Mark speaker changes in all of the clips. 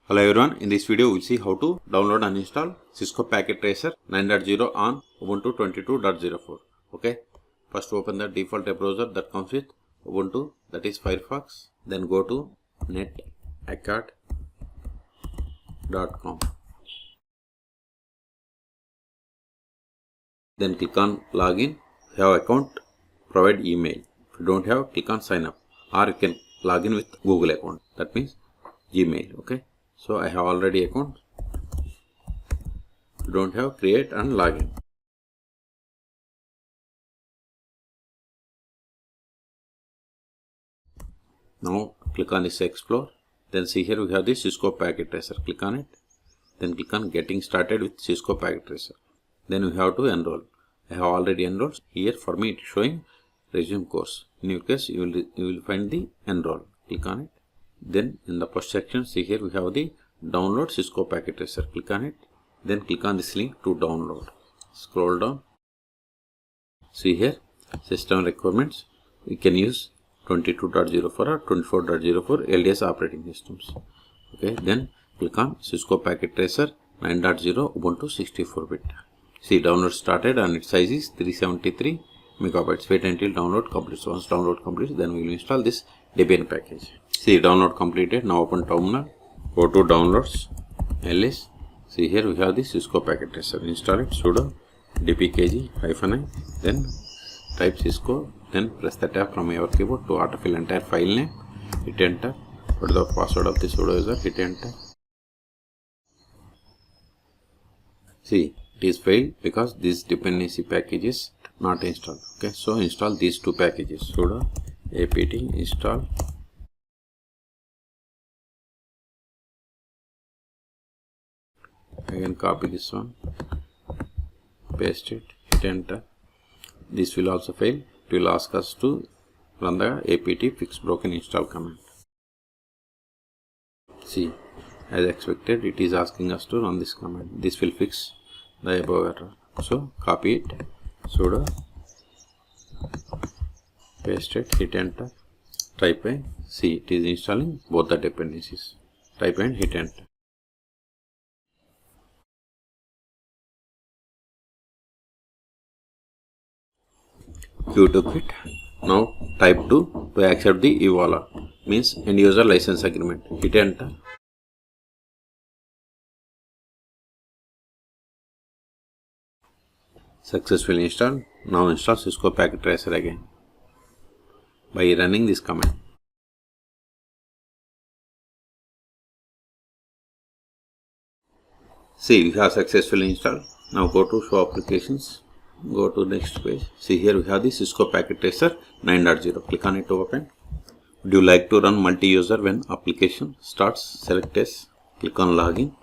Speaker 1: Hello everyone, in this video we will see how to download and install Cisco Packet Tracer 9.0 on Ubuntu 22.04. Okay, first open the default web browser that comes with Ubuntu, that is Firefox. Then go to netacad.com. Then click on login. If you have account, provide email. If you don't have, click on sign up, or you can log in with Google account, that means Gmail. Okay, so I have already account. If you don't have, create and login. Now click on this explore. Then see here we have the Cisco Packet Tracer. Click on it. Then click on getting started with Cisco Packet Tracer. Then we have to enroll. I have already enrolled. Here for me it is showing resume course. In your case you will find the enroll. Click on it. Then in the first section, see here we have the download Cisco Packet Tracer. Click on it. Then click on this link to download. Scroll down. See here system requirements. We can use 22.04 or 24.04 LDS operating systems. Okay, then click on Cisco Packet Tracer 9.0 Ubuntu 64-bit. See, download started and its size is 373 megabytes. Wait until download completes. Once download completes, then we will install this Debian package. See, download completed. Now open terminal. Go to downloads. ls. See here we have the Cisco Packet Tracer. Install it. Sudo dpkg-i. Then type Cisco. Then press the tab from your keyboard to autofill entire file name. Hit enter. Put the password of the sudo user. Hit enter. See, it is failed because this dependency package is not installed. Okay, so install these two packages. Sudo apt install. Again copy this one, paste it, hit enter. This will also fail. It will ask us to run the apt fix broken install command. See, as expected, it is asking us to run this command. This will fix the above error. So copy it, sudo, paste it, hit enter, type in. See, it is installing both the dependencies. Type and hit enter. You took it. Now type to accept the EULA, means end user license agreement. Hit enter. Successfully installed. Now install Cisco Packet Tracer again by running this command. See, we have successfully installed. Now go to show applications. Go to next page. See here we have the Cisco Packet Tracer 9.0. Click on it to open. Would you like to run multi-user when application starts? Select yes. Click on login.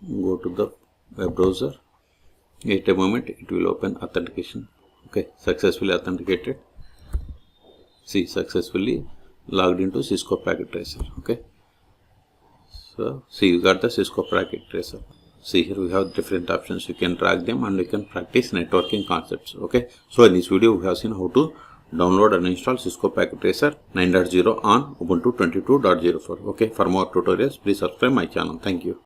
Speaker 1: Go to the web browser. Wait a moment, it will open authentication. Okay, successfully authenticated. See, successfully logged into Cisco Packet Tracer. Okay, so see, you got the Cisco Packet Tracer. See here we have different options. You can drag them and you can practice networking concepts. Okay, so in this video we have seen how to download and install Cisco Packet Tracer 9.0 on Ubuntu 22.04. Okay, for more tutorials please subscribe my channel. Thank you.